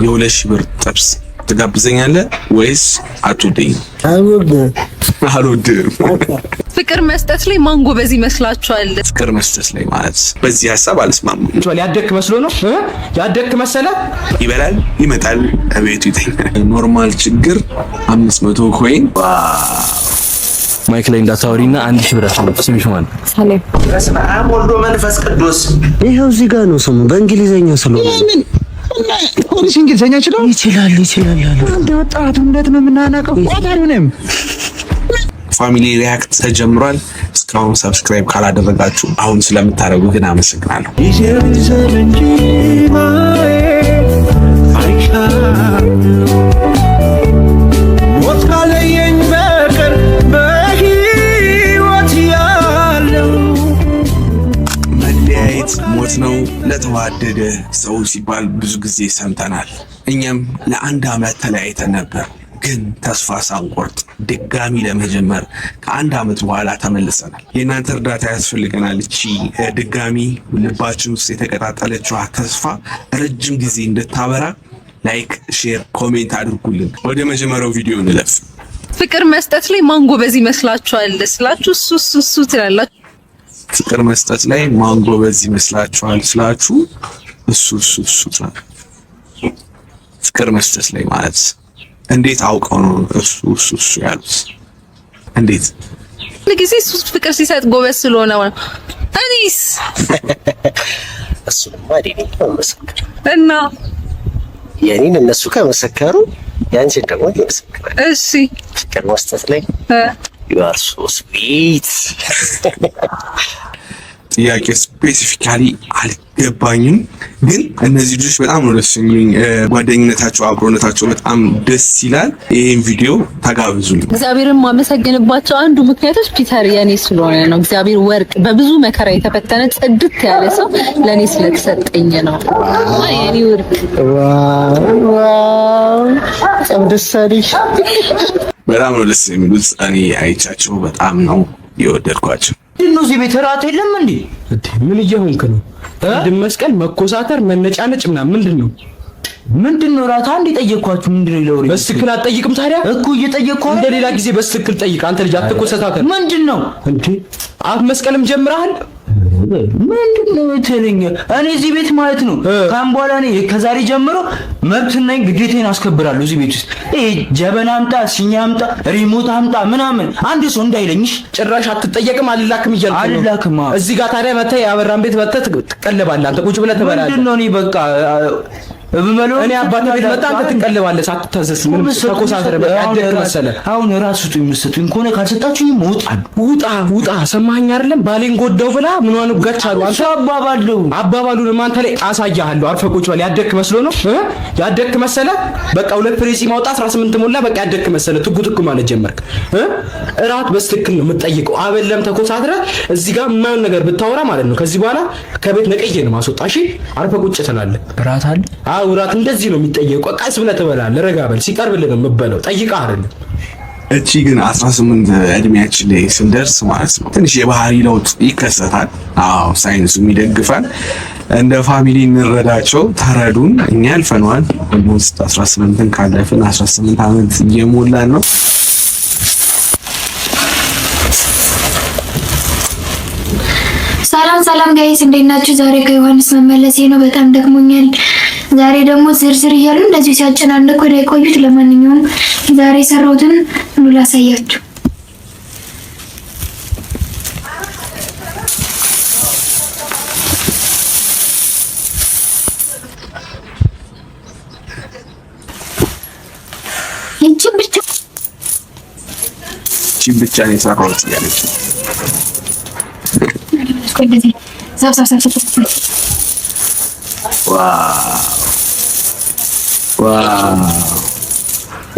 የ2,000 ብር ጥብስ ትጋብዘኛለህ ወይስ አትወደኝም? አልወድም። ፍቅር መስጠት ላይ ማን ጎበዝ ይመስላችኋል? ፍቅር መስጠት ላይ ማለት በዚህ ሀሳብ አልስማማም። ያደክ መስሎ ነው ያደክ መሰለ። ይበላል ይመጣል እቤቱ ይተኛል። ኖርማል ችግር 500 ኮይን ማይክ ላይ እንዳታወሪና 1000 ብር አስመጥተሽ ማለት ሰላም በስመአብ ወልዶ መንፈስ ቅዱስ። ይሄው እዚህ ጋር ነው ስሙ በእንግሊዘኛ ስለሆነ ፖሊስ እንግሊዘኛ ይችላል አሉ። አንተ ወጣቱ እንዴት ነው የምናናቀው? ቆጣሪውንም ፋሚሊ ሪያክት ተጀምሯል። እስካሁን ሰብስክራይብ ካላደረጋችሁ አሁን ስለምታደርጉ ግን አመሰግናለሁ። መለያየት ሞት ነው ለተዋደደ ሰው ሲባል ብዙ ጊዜ ሰምተናል። እኛም ለ1 ዓመት ተለያይተን ነበር፣ ግን ተስፋ ሳንቆርጥ ድጋሚ ለመጀመር ከ1 ዓመት በኋላ ተመልሰናል። የእናንተ እርዳታ ያስፈልገናል። እቺ ድጋሚ ልባችን ውስጥ የተቀጣጠለችዋ ተስፋ ረጅም ጊዜ እንድታበራ ላይክ፣ ሼር፣ ኮሜንት አድርጉልን። ወደ መጀመሪያው ቪዲዮ እንለፍ። ፍቅር መስጠት ላይ ማን ጎበዝ ይመስላችኋል ስላችሁ እሱ ትላላችሁ። ፍቅር መስጠት ላይ ማን ጎበዝ ይመስላችኋል ስላችሁ እሱ ትላላችሁ። ፍቅር መስጠት ላይ ማለት እንዴት አውቀው ነው እሱ ያሉት? እንዴት ለጊዜ እሱ ፍቅር ሲሰጥ ጎበዝ ስለሆነ ነው። እኔስ እሱ ማዲኒ መስከረ እና የኔን እነሱ ከመሰከሩ ያንቺን ደግሞ ይመስከራል። እሺ ፍቅር መስጠት ላይ you are so sweet። ጥያቄ ስፔሲፊካሊ አልገባኝም፣ ግን እነዚህ ልጆች በጣም ነው ደስ የሚሉኝ። ጓደኝነታቸው፣ አብሮነታቸው በጣም ደስ ይላል። ይሄን ቪዲዮ ተጋብዙልኝ። እግዚአብሔርን ማመሰግንባቸው አንዱ ምክንያቶች ፒተር የኔ ስለሆነ ነው። እግዚአብሔር ወርቅ በብዙ መከራ የተፈተነ ጽድት ያለ ሰው ለኔ ስለተሰጠኝ ነው። የኔ ወርቅ ዋው በጣም ደስ አለሽ። በጣም ነው ደስ የሚሉት። እኔ አይቻቸው በጣም ነው የወደድኳቸው። ምንድነው እዚህ ቤት እራት የለም እንዴ? ምን እየሆንክ ነው? መስቀል መኮሳተር መነጫነጭ ምንድነው እራት? አንዴ ጠየቅኳችሁ። ምንድነው ለወሬ በትክክል አትጠይቅም? ታዲያ እኮ እየጠየቅኩ እንደሌላ ጊዜ በትክክል ጠይቅ። አንተ ልጅ አትኮሳተር። ምንድነው እንዴ? አፍ መስቀልም ጀምረሃል? ምንድነው የተለኛ? እኔ እዚህ ቤት ማለት ነው ካም በኋላ እኔ ከዛሬ ጀምሮ መብትና ግዴታዬን አስከብራለሁ። እዚህ ቤት ውስጥ ጀበና አምጣ፣ ሲኒ አምጣ፣ ሪሞት አምጣ ምናምን አንድ ሰው እንዳይለኝሽ። ጭራሽ አትጠየቅም? አልላክም እያልኩ ነው። አልላክም። እዚህ ጋር ታዲያ መተህ ያበራን ቤት መተህ ትቀልባለህ። አንተ ቁጭ ብለህ ትበላለህ። ምንድነው? እኔ በቃ እኔ አባቴ ቤት መጣ አንተ ትቀልባለህ ሳትታዘዝ። ምን ተኮሳተረ? በቃ አደረክ መሰለህ። አሁን ራሱ የምትሰጡኝ ከሆነ ካልሰጣችሁ ውጣ። ሰማኸኝ አይደለም? ባሌን ጎዳው ብላ ምንዋን ጋቻሉ። አንተ አባባሉን አንተ ላይ አሳያለሁ። አርፈህ ቁጭ በል። ያደክ መስሎ ነው ያደክ መሰለህ? በቃ 2 ፍሬሲ ማውጣ 18 ሞላ። በቃ ያደክ መሰለህ? ትጉ ማለት ጀመርክ። እራት በስትክክል ነው የምትጠይቀው። አበለም ተኮሳትረ እዚህ ጋር የማይሆን ነገር ብታወራ ማለት ነው ከዚህ በኋላ ከቤት ነቀዬ ነው ማስወጣ። እሺ አርፈህ ቁጭ ትላለህ። እራት አለ አውራት እንደዚህ ነው የሚጠየቀው። ቀስ ብለህ ትበላለህ። ረጋ በል። ሲቀርብልህ ነው የምትበለው። ጠይቀህ አይደለም። እቺ ግን 18 እድሜያችን ላይ ስንደርስ ማለት ነው ትንሽ የባህሪ ለውጥ ይከሰታል። አዎ ሳይንሱም ይደግፋል። እንደ ፋሚሊ እንረዳቸው፣ ተረዱን። እኛ አልፈነዋል። ኦልሞስት 18ን ካለፍን 18 ዓመት እየሞላን ነው። ሰላም ጋይስ እንዴት ናችሁ? ዛሬ ከዮሐንስ መመለሴ ነው። በጣም ደክሞኛል። ዛሬ ደግሞ ዝርዝር እያሉ እንደዚህ ሲያጨናንቁ ነው የቆዩት። ለማንኛውም ዛሬ የሰራሁትን ኑ ላሳያችሁ። ይቺን ብቻ ነው የሰራሁት ያለች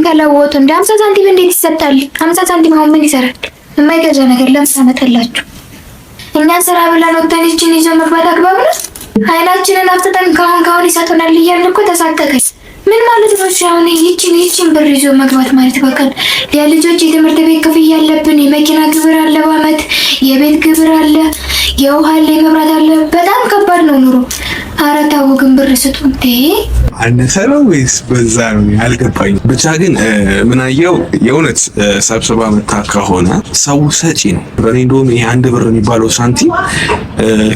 ገለወጡ እንደ 50 ሳንቲም እንዴት ይሰጣል? 50 ሳንቲም አሁን ምን ይሰራል? የማይገዛ ነገር ለምን ታመጣላችሁ? እኛ ስራ ብለን ወጥተን ይችን ይዘን መግባት አግባብ ነው? ኃይላችንን አፍጥተን ካሁን ይሰጡናል እያልን እኮ ተሳቀቀን። ምን ማለት ነው? አሁን ይችን ብር ይዞ መግባት ማለት በቃ የልጆች የትምህርት ቤት ክፍያ ያለብን፣ የመኪና ግብር አለ፣ በአመት የቤት ግብር አለ፣ የውሃ አለ፣ የመብራት አለ። በጣም ከባድ ነው ኑሮ። ኧረ ተው ግን ብር ስጡ እንዴ! አነሰ ነው ወይስ በዛ ነው አልገባኝ። ብቻ ግን ምናየው የእውነት ሰብስባ መታ ከሆነ ሰው ሰጪ ነው። በእኔ እንደውም ይሄ 1 ብር የሚባለው ሳንቲም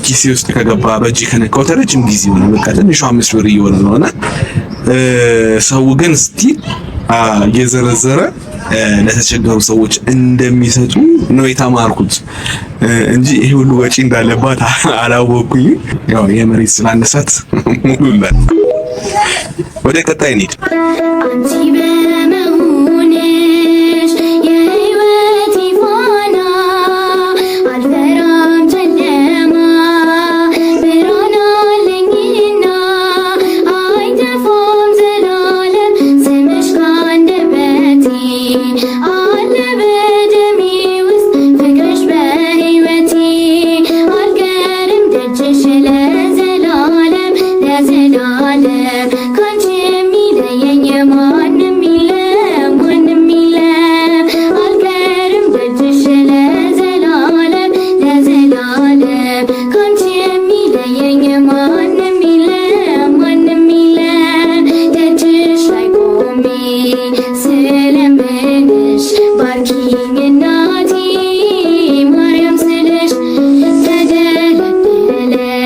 ኪሴ ውስጥ ከገባ በእጅ ከነካው ረጅም ጊዜ ሆነ። በቃ ትንሹ 5 ብር እየሆነ ነውና ሰው ግን ስቲል እየዘረዘረ ለተቸገሩ ሰዎች እንደሚሰጡ ነው የተማርኩት እንጂ ይሄ ሁሉ ወጪ እንዳለባት አላወኩኝ። ያው የመሬት ስላነሳት ሙሉላት። ወደ ቀጣይ እንሂድ። አንቺ በመሆንሽ የህይወት ፋና አልፈራም ጨለማ ብርሃን አለኝና አይጠፋም ዘላለም ስምሽ ከአንደበቴ አለ በደሜ ውስጥ ፍቅርሽ በህይወቴ አልቀርም ደጅሽ ለዘላለም ለዘላለም ካንቺ የሚለየኝ ማንም የለም ማንም የለም አልቀርም ደጅሽ ለዘላለም ለዘላለም ካንቺ የሚለየኝ ማንም የለም ማንም የለም ደጅሽ ላይ ቆሜ ስለምንሽ ባርኪኝ እናቴ ማርያም ስልሽ ተደለደለልኝ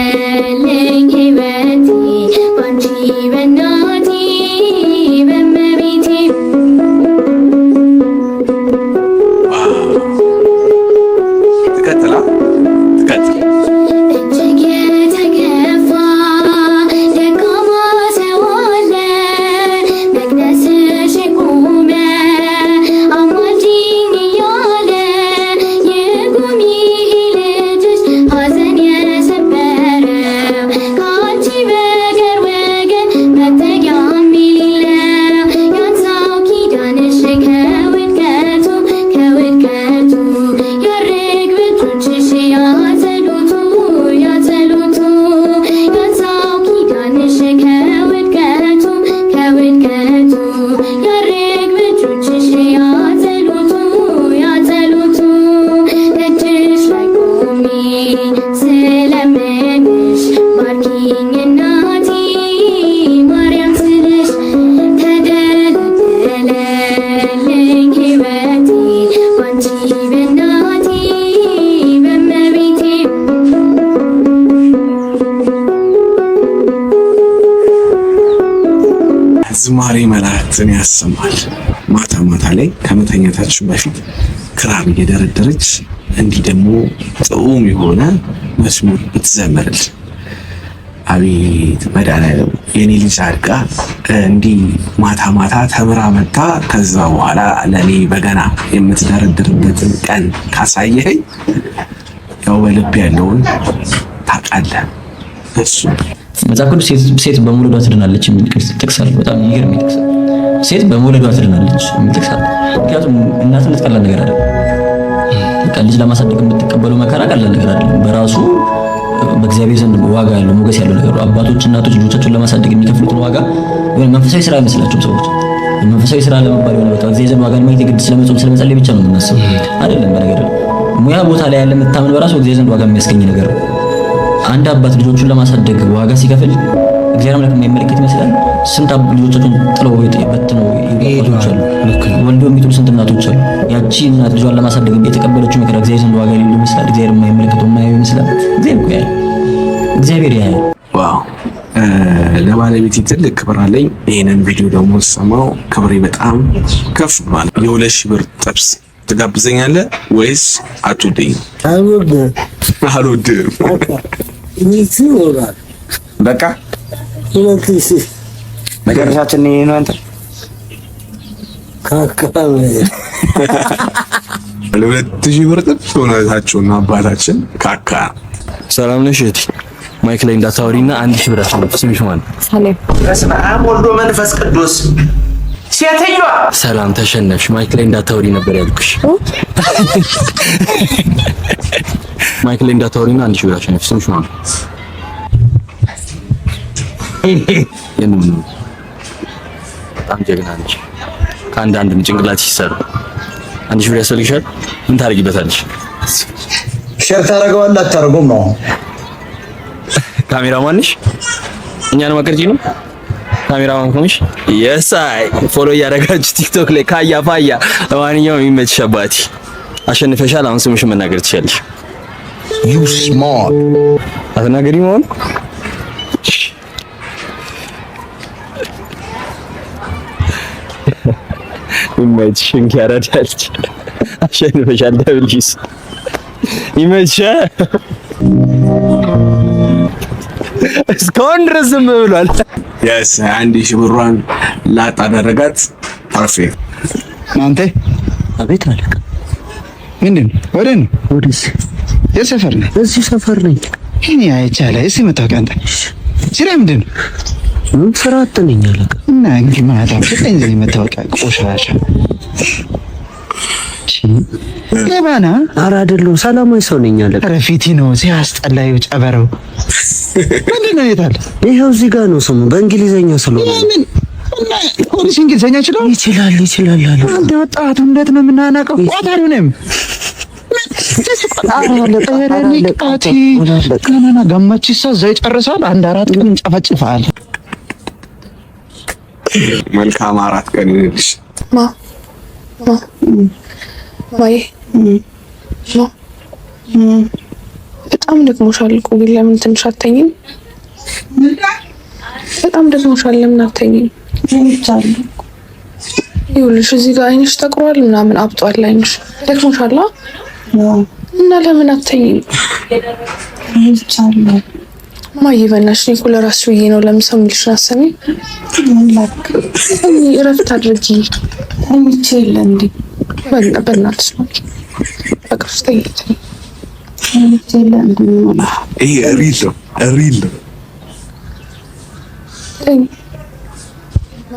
ህይወቴ ባንቺ በእናቴ በእመቤቴ ትቀጥላ ትቀጥል። እጅግ የተገፋ ደካማ ሰው አለ መቅደስሽ የቆመ አማልጂኝ እያለ የቁም ይሄ ልጅሽ ሐዘን የሰበረው ከአንቺ በቀር ወገን መጠጊያም የሌለው ያንሳው ኪዳንሽ ከውድቀቱ ከውድቀቱ ያርግ በእጆችሽ ያጸሎቱ ያጸሎቱ ያንሳው ኪዳንሽ ከውድቀቱ ከውድቀቱ ያርግ በእጆችሽ ያጸሎቱ ያጸሎቱ ደጅሽ ላይ ቆሜ ስለምንሽ ባርኪኝ እናቴ ማርያም ስልሽ ተደለደለልኝ ህይወቴ ባንቺ በእናቴ በእመቤቴ ዝማሬ መላእክትን ያሰማል። ማታ ማታ ላይ ከመተኛታችን በፊት ክራር እየደረደረች እንዲህ ደግሞ ጥዑም የሆነ መዝሙር ብትዘምርል። አቤት መድኃኒዓለም የኔ ልጅ አድጋ እንዲህ ማታ ማታ ተምራ መጣ። ከዛ በኋላ ለኔ በገና የምትደረድርበትን ቀን ካሳየኸኝ ያው በልብ ያለውን ታውቃለህ። እሱ መጽሐፍ ቅዱስ ሴት በመውለዷ ትድናለች የሚል ጥቅስ አለ። በጣም የሚገርም ጥቅስ። ሴት በመውለዷ ትድናለች የሚል ጥቅስ አለ። ምክንያቱም እናትነት ቀላል ነገር አይደለም። በቃ ልጅ ለማሳደግ የምትቀበለው መከራ ቀላል ነገር አይደለም። በራሱ በእግዚአብሔር ዘንድ ዋጋ ያለው ሞገስ ያለው ነገር ነው። አባቶች እናቶች ልጆቻቸውን ለማሳደግ የሚከፍሉትን ዋጋ የሆነ መንፈሳዊ ስራ አይመስላቸውም ሰዎች። መንፈሳዊ ስራ ለመባል የሆነ በቃ እግዚአብሔር ዘንድ ዋጋ ማግኘት የግድ ስለመጾም ስለመጸለይ ብቻ ነው የምናስበው አይደለም። በነገር ሙያ ቦታ ላይ ያለ የምታምን በራሱ እግዚአብሔር ዘንድ ዋጋ የሚያስገኝ ነገር ነው። አንድ አባት ልጆቹን ለማሳደግ ዋጋ ሲከፍል እግዚአብሔር አምላክ የማይመለከት ይመስላል። ስንት ልጆቻቸውን ጥለው በትነው ይሄዳሉ። ወልደው የሚጥሉ ስንት እናቶች አሉ። ያቺ እናት ልጇን ለማሳደግ የተቀበለችው መከራ እግዚአብሔር ዘንድ ዋጋ የሌለው ይመስላል። እግዚአብሔር የማይመለከተው የማያየው ይመስላል። እግዚአብሔር እኮ ያያል። እግዚአብሔር ያያል። ዋው! ለባለቤቴ ትልቅ ክብር አለኝ። ይሄንን ቪዲዮ ደግሞ ሰማው ክብሬ በጣም ከፍ ማለት የ2,000 ብር ጥብስ ትጋብዘኛለህ ወይስ አትወደኝም? አልወድም። በቃ መጨረሻችን ይሄ ነው። አንተ ለ2,000 ብር ጥብስ ሆነታቸውና አባታችን ካካ። ሰላም ነሽ እህቴ? ማይክ ላይ እንዳታወሪና 1,000 ብር አስነፍ። ስምሽ ማን? ሰላም። በስመ አብ ወልዶ መንፈስ ቅዱስ። ሴትዮዋ ሰላም ተሸነፍሽ። ማይክ ላይ እንዳታወሪ ነበር ያልኩሽ። ማይክ ላይ እንዳታወሪና 1,000 ብር አስነፍ። ስምሽ ማን? በጣም ጀግና ነሽ። ከአንድ ጭንቅላት ይሰራ 1,000 ብር ያስፈልግሻል። ምን ታደርጊበታለሽ? ሼር ታደርገዋለህ አታደርገውም ነው? ካሜራማን ነሽ? እኛን ማከርጂ ነው ካሜራማን ኮንሽ የሳይ ፎሎ ያደረጋችሁ ቲክቶክ ላይ ካያ ፋያ ለማንኛውም ይመችሽ አባቴ አሸንፈሻል አሁን ስምሽ መናገር ትችያለሽ ዩ ስማርት አትናገሪ መሆን ይመችሽ እንኪያራዳልች አሸንፈሻል ደብልጂስ ይመችሽ እስካሁን ድረስ ዝም ብሏል የስ 1000 ብሯን ላጣ አደረጋት ፐርፌክት አንተ አቤት አለቃ ምንድን ወደን ወደስ የሰፈር ነኝ እዚህ ሰፈር ነኝ እኔ አይቻለ እሺ መታወቂያ አንተ ስራ ምንድን ስራ አጥነኝ አለቃ እና እንግዲህ ማታም ስለኝ ዘይ መታወቂያ ቆሻሻ ለባና ኧረ አይደለም ሰላማዊ ሰው ነኝ አለቃ ኧረ ፊቲ ነው ሲያስጠላዩ ጨበረው ምንድን ነው የታለ ይሄው እዚህ ጋር ነው ስሙ በእንግሊዘኛ ስለሆነ ምን ፖሊስ እንግሊዘኛ ይችላል አለ አንተ ወጣቱ እንዴት ነው የምናናቀው ቆጣሪው ነኝ ከናና ጋማቺሳ ዘይ ጨርሳል አንድ 4 ቀን እንጨፈጭፋል መልካም 4 ቀን ይልሽ ማይ በጣም ደግሞሻል እኮ ግን ለምን ትንሽ አትተኝም? በጣም ደግሞሻል ለምን አትተኝም? ይኸውልሽ እዚህ ጋር አይንሽ ጠቁሯል ምናምን አብጧል አይንሽ ደግሞሻል እና ለምን አትተኝም? ማይ በእናትሽ እኔ እኮ ለራስሽ ብዬ ነው ለምሰው የሚልሽን አሰሚ እረፍት አድርጊ ተኝቼ የለ እንዴ በእናትሽ ነው በቃ ስተኝቼ ይሄ ሪል ነው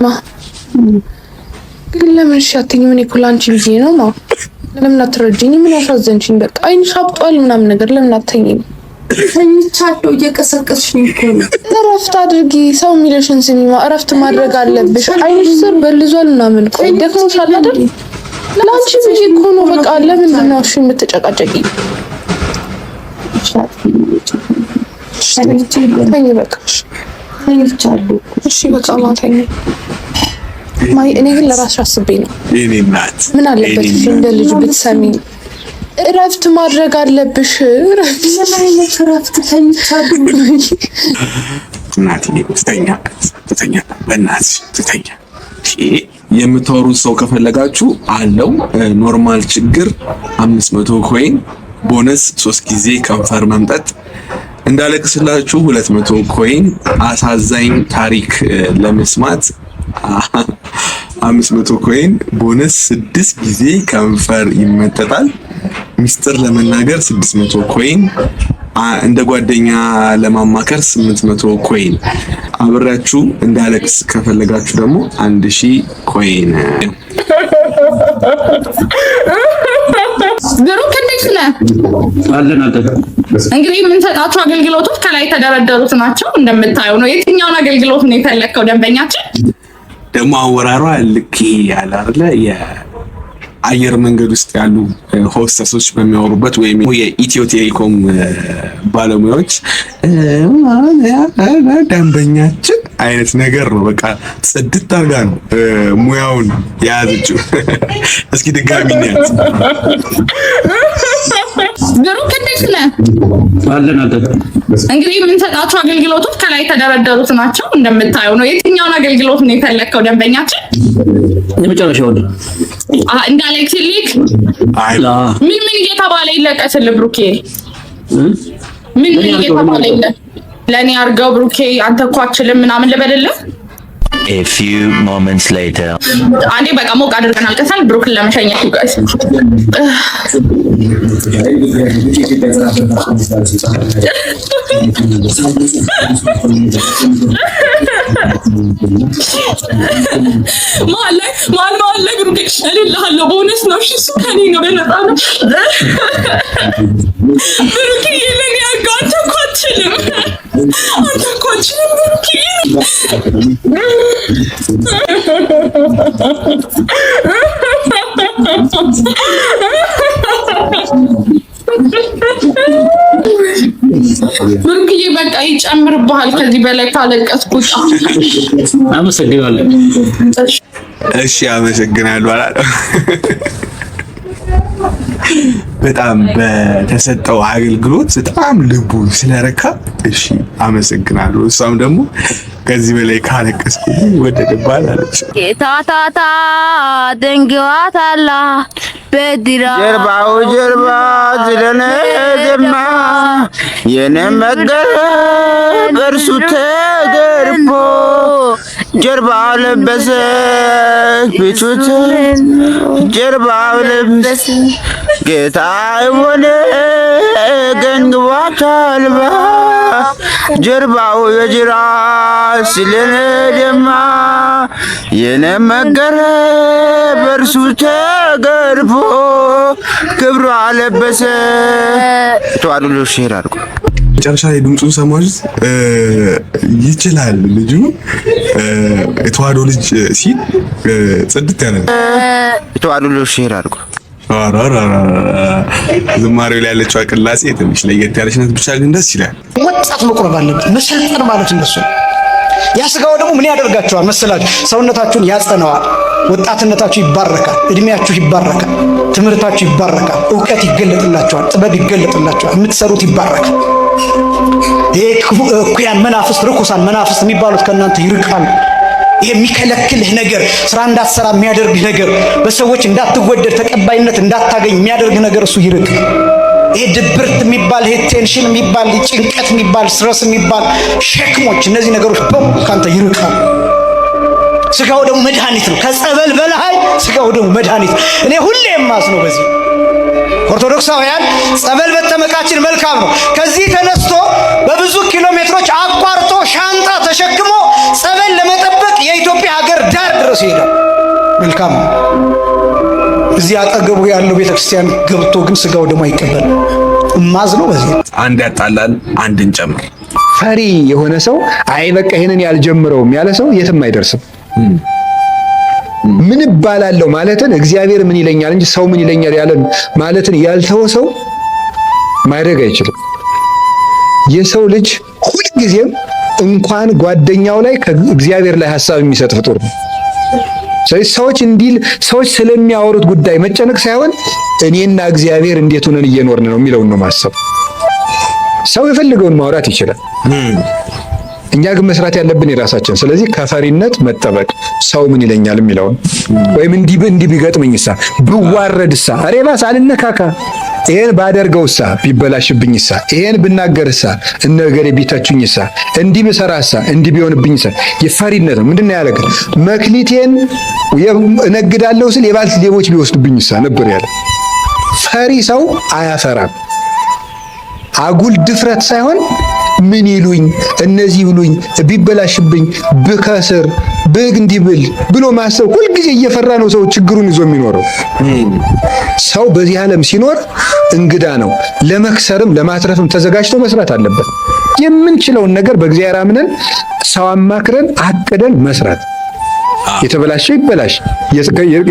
ማ ግን ለምን እሺ አትይኝም? እኔ እኮ ለአንቺ ብዬ ነው ማ ለምን አትረጂኝ? ምን ያሳዘንሽኝ? በቃ አይንሽ አብጧል ምናምን ነገር ለምን አትተኝም? ተኝቻለሁ እየቀሰቀስሽኝ እኮ ነው። እረፍት አድርጊ። ሰው የሚልሽን ስሚማ። እረፍት ማድረግ አለብሽ። አይንሽ ስር በልዟል ምናምን ቆይ ደክሞሻል አይደል? ለአንቺ ብዬ እኮ ነው። በቃ ለምንድን ነው እሺ የምትጨቃጨቂ? ተኝ በቃ ተኝቻለሁ። እሺ በቃ ማተኝ ማይ እኔ ግን ለራስሽ አስቤ ነው። የኔ እናት ምን አለበት እንደ ልጅ ብትሰሚኝ? እረፍት ማድረግ አለብሽ። እረፍት ተኝቻለሁ። እናት ትተኛ በእናትሽ ትተኛ። የምታወሩት ሰው ከፈለጋችሁ አለው ኖርማል ችግር 500 ኮይን ቦነስ 3 ጊዜ ከንፈር መምጠጥ እንዳለቅስላችሁ 200 ኮይን አሳዛኝ ታሪክ ለመስማት 500 ኮይን ቦነስ 6 ጊዜ ከንፈር ይመጠጣል። ሚስጥር ለመናገር 600 ኮይን እንደ ጓደኛ ለማማከር 800 ኮይን አብራችሁ እንዳለቅስ ከፈለጋችሁ ደግሞ 1000 ኮይን። ብሩክ እንዴት ነህ? እንግዲህ የምንሰጣቸው አገልግሎቶች ከላይ የተደረደሩት ናቸው። እንደምታየው ነው። የትኛውን አገልግሎት ነው የፈለከው ደንበኛችን? ደግሞ አወራሯ ልክ ያለ አይደለ የአየር መንገድ ውስጥ ያሉ ሆስተሶች በሚያወሩበት ወይም የኢትዮ ቴሌኮም ባለሙያዎች ደንበኛችን አይነት ነገር ነው። በቃ ጽድት አድርጋ ነው ሙያውን የያዘችው። እስኪ ድጋሚ እንያዝ። ብሩክ እንዴት ነህ? እንግዲህ የምንሰጣቸው አገልግሎቶች ከላይ የተደረደሩት ናቸው። እንደምታየው ነው። የትኛውን አገልግሎት ነው የፈለከው ደንበኛችን? የመጨረሻው እንደ ኤሌክትሪክ ምን እየተባለ ይለቀስልህ ብሩኬ? ምን እየተባለ ይለ ለኔ አርገው ብሩኬ አንተ እኮ አትችልም ምናምን ልበልልህ? A few moments later. አንዴ በቃ ሞቅ አድርገን አልቀሳል ብሩክን ለመሸኘት ጋይስ። ማለ ብሩክ እልልሃለሁ ቦነስ ነው። እሺ እሱ ከኔ ነው በነፃ ነው። ብሩክ ለኔ አርገው አንተ እኮ አትችልም። አንተ እኮ አትችልም ብሩክ ብሩክዬ በቃ ይጨምርብሃል ከዚህ በላይ ካለቀስኩሽ። አመሰግናለሁ። እሺ አመሰግናለሁ አላለም። በጣም በተሰጠው አገልግሎት በጣም ልቡ ስለረካ እሺ አመሰግናለሁ። እሷም ደግሞ ከዚህ በላይ ካለቀስኩ ወደ ደባል አለች። ታታታ ደንግዋታላ በድራ ጀርባ ስለነደማ የኔ መገረ በርሱ ተገርፎ ጀርባ ለበሰ ፊቱት ጀርባ ለበሰ ጌታ ሆነ ገንግዋታል ጀርባው የጅራ ስለነደማ የኔ መገረ በርሱ ተገርፎ ክብሩ አለበሰ ተዋዱሎ ሼር አድርጉ። መጨረሻ ላይ ድምፁን ሰማሁት። ይችላል ልጁ የተዋዶ ልጅ ሲል ጽድት ያለ ተዋዱሎ ሼር አድርጉ። ዝማሬው ላይ ያለችው ቅላጼ ትንሽ ለየት ያለች ናት። ብቻ ግን ደስ ይላል። ወጣት መቁረብ አለበት። መሰልጠን ማለት እንደሱ ያ ስጋው ደግሞ ምን ያደርጋቸዋል መሰላችሁ? ሰውነታችሁን ያጸነዋል። ወጣትነታችሁ ይባረካል። እድሜያችሁ ይባረካል። ትምህርታችሁ ይባረካል። ዕውቀት ይገለጥላችኋል። ጥበብ ይገለጥላችኋል። የምትሰሩት ይባረካል። ይሄ እኩያን መናፍስት፣ ርኩሳን መናፍስት የሚባሉት ከእናንተ ይርቃሉ። የሚከለክልህ ነገር፣ ስራ እንዳትሰራ የሚያደርግ ነገር፣ በሰዎች እንዳትወደድ ተቀባይነት እንዳታገኝ የሚያደርግ ነገር እሱ ይርቅ። ይሄ ድብርት የሚባል ይሄ ቴንሽን የሚባል ጭንቀት የሚባል ስትረስ የሚባል ሸክሞች፣ እነዚህ ነገሮች በሙሉ ካንተ ይርቃሉ። ስጋው ደግሞ መድኃኒት ነው። ከጸበል በላይ ስጋው ደግሞ መድኃኒት ነው። እኔ ሁሌ የማስነው በዚህ ኦርቶዶክሳውያን ጸበል በተመቃችን መልካም ነው። ከዚህ ተነስቶ በብዙ ኪሎ ሜትሮች አቋርጦ ሻንጣ ተሸክሞ ጸበል ለመጠበቅ የኢትዮጵያ ሀገር ዳር ድረስ ይሄዳል። መልካም ነው። እዚህ አጠገቡ ያለው ቤተክርስቲያን ገብቶ ግን ስጋው ደግሞ አይቀበል። እማዝ ነው። በዚህ አንድ ያጣላል፣ አንድ እንጨምር። ፈሪ የሆነ ሰው አይ በቃ ይሄንን ያልጀምረውም ያለ ሰው የትም አይደርስም። ምን ባላለው ማለትን እግዚአብሔር ምን ይለኛል እንጂ ሰው ምን ይለኛል ያለን ማለትን ያልተወ ሰው ማድረግ አይችልም። የሰው ልጅ ሁልጊዜም እንኳን ጓደኛው ላይ ከእግዚአብሔር ላይ ሐሳብ የሚሰጥ ፍጡር ነው። ሰዎች ስለሚያወሩት ጉዳይ መጨነቅ ሳይሆን እኔና እግዚአብሔር እንዴት ሆነን እየኖርን ነው የሚለውን ነው ማሰብ። ሰው የፈለገውን ማውራት ይችላል። እኛ ግን መስራት ያለብን የራሳችን። ስለዚህ ከፈሪነት መጠበቅ፣ ሰው ምን ይለኛል የሚለውን ወይም እንዲህ ቢገጥመኝሳ፣ ብዋረድሳ፣ አሬባስ አልነካካ፣ ይሄን ባደርገውሳ፣ ቢበላሽብኝሳ፣ ይሄን ብናገርሳ፣ እነገሬ ቢተቹኝሳ፣ እንዲህ ብሰራሳ፣ እንዲህ ቢሆንብኝሳ። የፈሪነት ነው። ምንድነው ያለከ መክሊቴን እነግዳለሁ ስል የባልት ሌቦች ቢወስዱብኝሳ ነበር ያለ። ፈሪ ሰው አያፈራም። አጉል ድፍረት ሳይሆን ምን ይሉኝ እነዚህ ይሉኝ ቢበላሽብኝ ብከስር እንዲብል ብሎ ማሰብ። ሁልጊዜ እየፈራ ነው ሰው ችግሩን ይዞ የሚኖረው። ሰው በዚህ ዓለም ሲኖር እንግዳ ነው። ለመክሰርም ለማትረፍም ተዘጋጅቶ መስራት አለበት። የምንችለውን ነገር በእግዚአብሔር አምነን ሰው አማክረን አቅደን መስራት። የተበላሸው ይበላሽ፣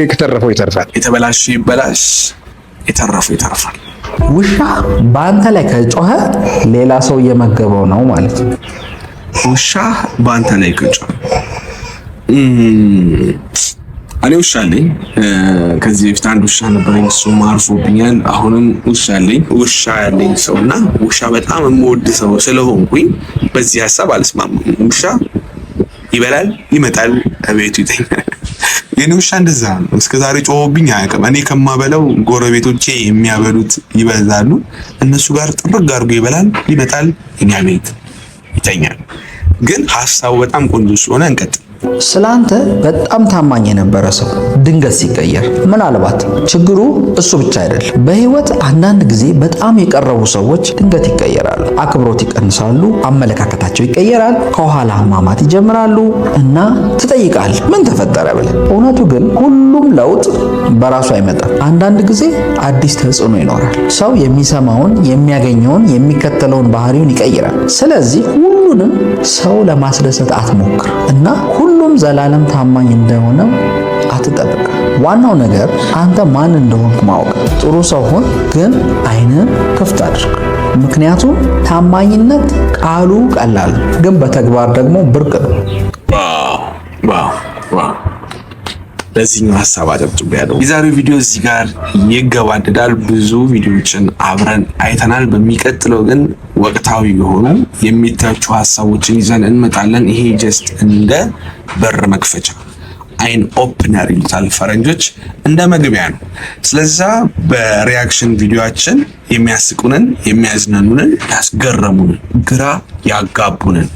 የተረፈው ይተርፋል። የተበላሸው ይበላሽ፣ የተረፈው ይተርፋል። ውሻ በአንተ ላይ ከጮኸ ሌላ ሰው እየመገበው ነው ማለት ነው። ውሻ በአንተ ላይ ከጮኸ እኔ ውሻ አለኝ። ከዚህ በፊት አንድ ውሻ ነበረኝ፣ እሱም አርፎብኛል። አሁንም ውሻ አለኝ። ውሻ ያለኝ ሰውና ውሻ በጣም የምወድ ሰው ስለሆንኩኝ በዚህ ሀሳብ አልስማማም። ውሻ ይበላል፣ ይመጣል፣ እቤቱ ይተኛል። የኔ ውሻ እንደዛ ነው። እስከዛሬ ጮሆብኝ አያውቅም። እኔ ከማበላው ጎረቤቶቼ የሚያበሉት ይበዛሉ። እነሱ ጋር ጥርግ አድርጎ ይበላል፣ ይመጣል፣ እኛ ቤት ይተኛል። ግን ሀሳቡ በጣም ቆንጆ ስለሆነ እንቀጥል። ስላንተ በጣም ታማኝ የነበረ ሰው ድንገት ሲቀየር፣ ምናልባት ችግሩ እሱ ብቻ አይደለም። በህይወት አንዳንድ ጊዜ በጣም የቀረቡ ሰዎች ድንገት ይቀየራሉ። አክብሮት ይቀንሳሉ፣ አመለካከታቸው ይቀየራል፣ ከኋላ ማማት ይጀምራሉ እና ትጠይቃል ምን ተፈጠረ ብለህ። እውነቱ ግን ሁሉም ለውጥ በራሱ አይመጣም። አንዳንድ ጊዜ አዲስ ተጽዕኖ ይኖራል። ሰው የሚሰማውን፣ የሚያገኘውን፣ የሚከተለውን ባህሪውን ይቀይራል። ስለዚህ ሁሉንም ሰው ለማስደሰት አትሞክር እና ሁሉም ዘላለም ታማኝ እንደሆነ አትጠብቅ። ዋናው ነገር አንተ ማን እንደሆንክ ማወቅ። ጥሩ ሰው ሁን፣ ግን ዓይንህን ክፍት አድርግ። ምክንያቱም ታማኝነት ቃሉ ቀላል ግን በተግባር ደግሞ ብርቅ ነው። ዋው ለዚህኛው ሐሳብ አጨብጭቤያለሁ። የዛሬው ቪዲዮ እዚህ ጋር ይገባደዳል። ብዙ ቪዲዮዎችን አብረን አይተናል። በሚቀጥለው ግን ወቅታዊ የሆኑ የሚታዩ ሐሳቦችን ይዘን እንመጣለን። ይሄ ጀስት እንደ በር መክፈቻ አይን ኦፕነር ይሉታል ፈረንጆች፣ እንደ መግቢያ ነው። ስለዚህ በሪያክሽን ቪዲዮአችን የሚያስቁንን፣ የሚያዝናኑንን፣ ያስገረሙንን፣ ግራ ያጋቡንን፣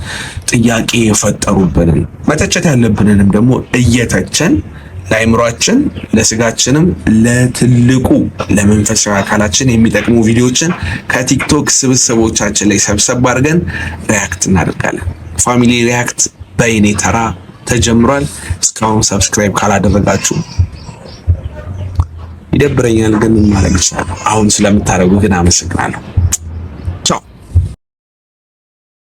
ጥያቄ የፈጠሩብንን፣ መተቸት ያለብንንም ደግሞ እየተቸን ለአይምሯችን ለስጋችንም ለትልቁ ለመንፈሳዊ አካላችን የሚጠቅሙ ቪዲዮዎችን ከቲክቶክ ስብስቦቻችን ላይ ሰብሰብ አድርገን ሪያክት እናደርጋለን። ፋሚሊ ሪያክት በእኔ ተራ ተጀምሯል። እስካሁን ሰብስክራይብ ካላደረጋችሁ ይደብረኛል፣ ግን ምን ማድረግ ይችላል። አሁን ስለምታደርጉ ግን አመሰግናለሁ።